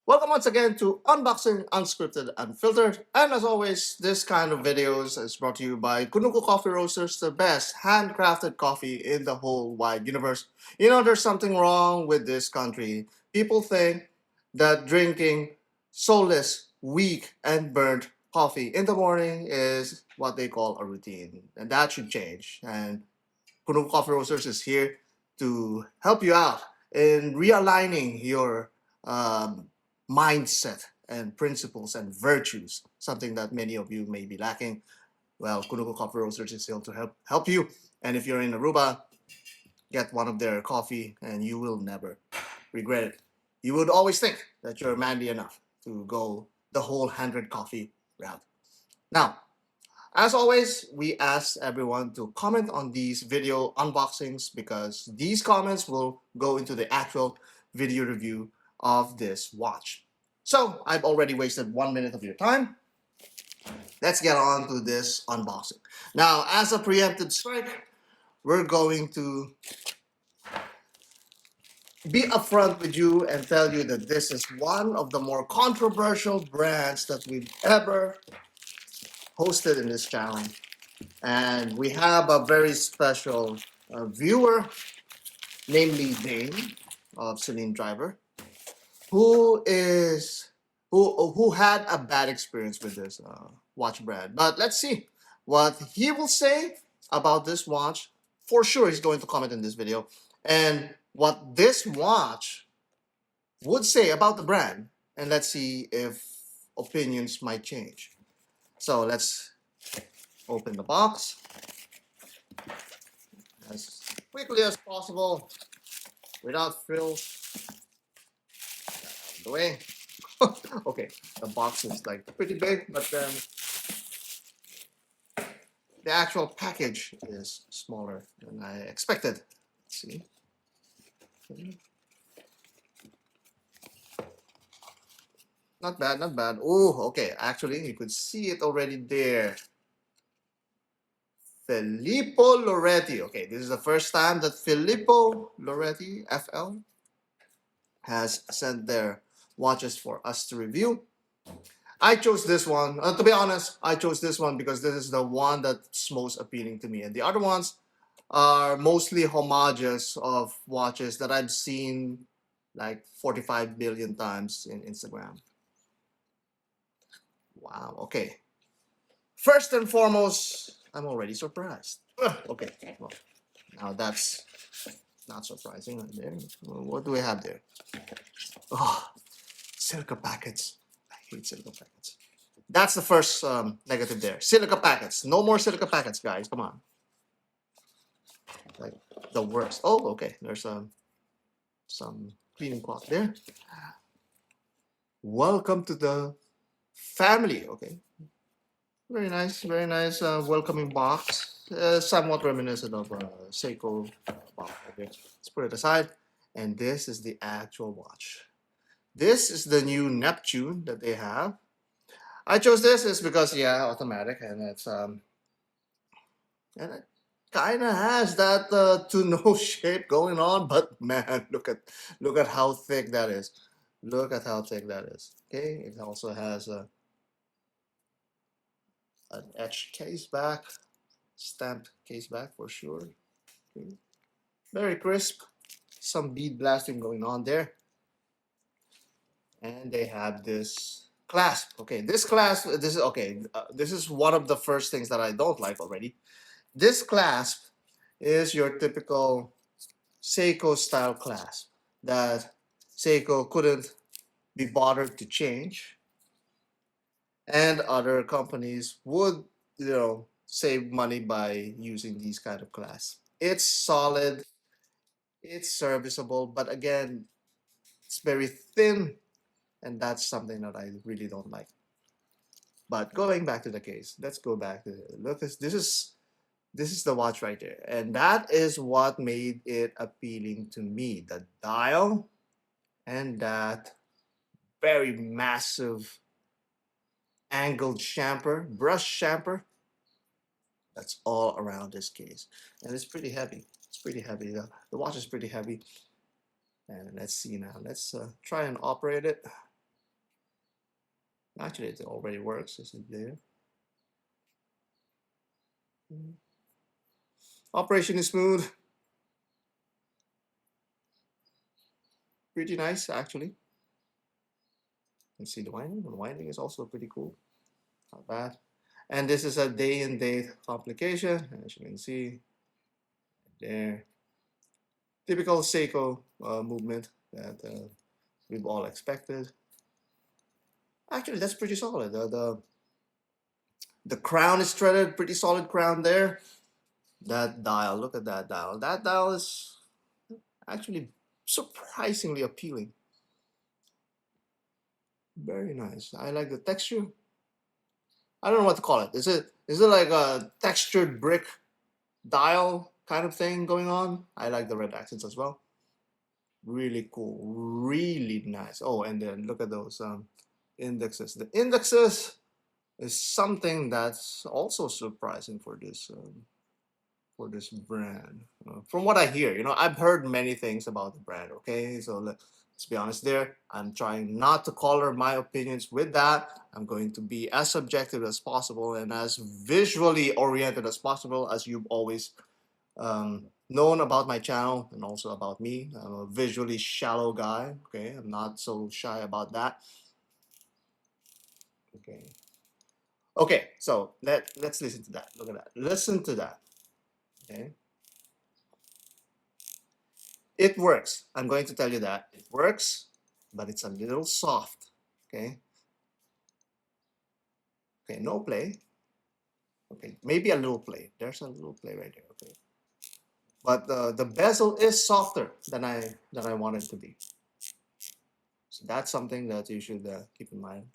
Welcome once again to Unboxing Unscripted Unfiltered. And as always, this kind of videos is brought to you by Kunuko Coffee Roasters, the best handcrafted coffee in the whole wide universe. You know, there's something wrong with this country. People think that drinking soulless, weak, and burnt coffee in the morning is what they call a routine. And that should change. And Kunuko Coffee Roasters is here to help you out in realigning your mindset and principles and virtues, something that many of you may be lacking. Well, Kunuko Coffee Roasters is here to help you. And if you're in Aruba, get one of their coffee and you will never regret it. You would always think that you're manly enough to go the whole 100 coffee route. Now, as always, we ask everyone to comment on these video unboxings because these comments will go into the actual video review of this watch. So, I've already wasted 1 minute of your time. Let's get on to this unboxing. Now, as a preempted strike, we're going to be upfront with you and tell you that this is one of the more controversial brands that we've ever hosted in this channel. And we have a very special viewer, namely Dane of Celine Driver, who had a bad experience with this watch brand. But let's see what he will say about this watch. For sure, he's going to comment in this video, and what this watch would say about the brand. And let's see if opinions might change. So let's open the box as quickly as possible without frills. Out of the way. Okay, the box is like pretty big, but then the actual package is smaller than I expected. Let's see. Not bad, not bad. Oh, okay. Actually, you could see it already there. Filippo Loreti. Okay, this is the first time that Filippo Loreti, FL, has sent their watches for us to review. I chose this one. To be honest, I chose this one because this is the one that's most appealing to me. And the other ones are mostly homages of watches that I've seen like 45 billion times in Instagram. Wow, okay. First and foremost, I'm already surprised. Okay, well, now that's not surprising. There. What do we have there? Oh, silica packets. I hate silica packets. That's the first negative there. Silica packets. No more silica packets, guys. Come on. Like the worst. Oh, okay. There's some cleaning cloth there. Welcome to the family. Okay. Very nice. Very nice. Welcoming box. Somewhat reminiscent of Seiko box. Okay. Let's put it aside. And this is the actual watch. This is the new Neptune that they have. I chose this is because yeah, automatic, and it's and it kind of has that to no shape going on. But man, look at how thick that is. Look at how thick that is. Okay, it also has an etched case back, stamped case back for sure. Okay. Very crisp. Some bead blasting going on there, and they have this clasp. Okay, this clasp. This is okay. This is one of the first things that I don't like already. This clasp is your typical Seiko style clasp that Seiko couldn't be bothered to change, and other companies would, save money by using these kind of clasps. It's solid, it's serviceable, but again, it's very thin, and that's something that I really don't like. But going back to the case, let's go back to look. This is the watch right there, and that is what made it appealing to me. The dial and that very massive angled chamfer, brush chamfer. That's all around this case, and it's pretty heavy. It's pretty heavy. The watch is pretty heavy. And let's see now. Let's try and operate it. Actually, it already works. Is it there? Operation is smooth. Pretty nice, actually. Let's see the winding. The winding is also pretty cool. Not bad. And this is a day and date complication, as you can see there. Typical Seiko movement that we've all expected. Actually, that's pretty solid. The crown is threaded, pretty solid crown there. That dial, look at that dial. That dial is actually surprisingly appealing. Very nice. I like the texture. I don't know what to call it. Is it like a textured brick dial kind of thing going on? I like the red accents as well. Really cool. Really nice. Oh, and then look at those indexes. The indexes is something that's also surprising for this brand. From what I hear, I've heard many things about the brand. Okay, so let's be honest there. I'm trying not to color my opinions with that. I'm going to be as subjective as possible and as visually oriented as possible, as you've always known about my channel and also about me. I'm a visually shallow guy. Okay, I'm not so shy about that. Okay. Okay, so let's listen to that. Look at that. Listen to that. Okay. It works. I'm going to tell you that it works, but it's a little soft. Okay. Okay, no play. Okay, maybe a little play. There's a little play right there. Okay. But the bezel is softer than I want it to be. So that's something that you should keep in mind.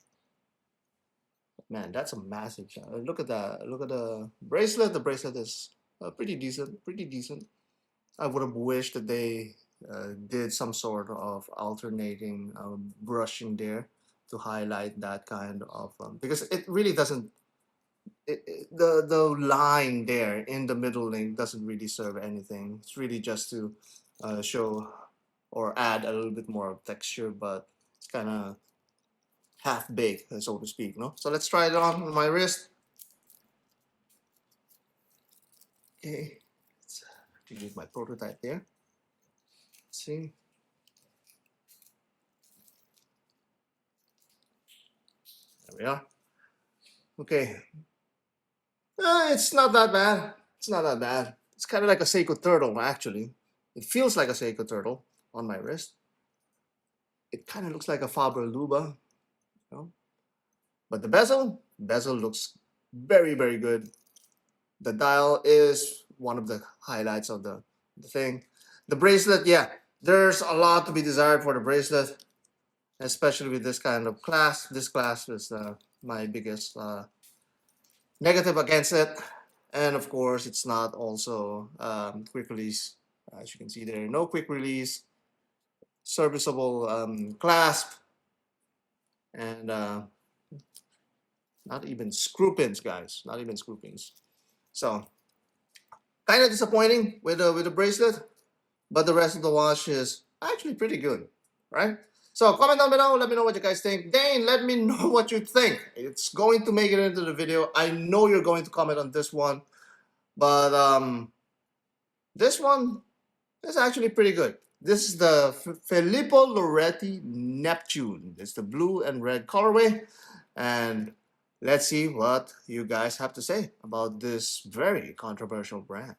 Man, that's a massive shot. Look at that. Look at the bracelet. The bracelet is pretty decent. Pretty decent. I would have wished that they did some sort of alternating brushing there to highlight that kind of because it really doesn't. The line there in the middle link doesn't really serve anything. It's really just to show or add a little bit more of texture, but it's kind of half baked, so to speak. No, so let's try it on my wrist. Okay, let's use my prototype there. Let's see. There we are. Okay. It's not that bad. It's not that bad. It's kind of like a Seiko turtle, actually. It feels like a Seiko turtle on my wrist. It kind of looks like a Faber Luba, you know. But the bezel looks very, very good. The dial is one of the highlights of the thing. The bracelet, yeah, there's a lot to be desired for the bracelet, especially with this kind of clasp. This clasp is my biggest negative against it. And of course, it's not also quick release. As you can see there, no quick release, serviceable clasp, and not even screw pins, guys. Not even screw pins. So kind of disappointing with the bracelet, but the rest of the watch is actually pretty good, right? So comment down below, let me know what you guys think. Dane, let me know what you think. It's going to make it into the video. I know you're going to comment on this one, but this one is actually pretty good. This is the Filippo Loreti Neptune. It's the blue and red colorway, and let's see what you guys have to say about this very controversial brand.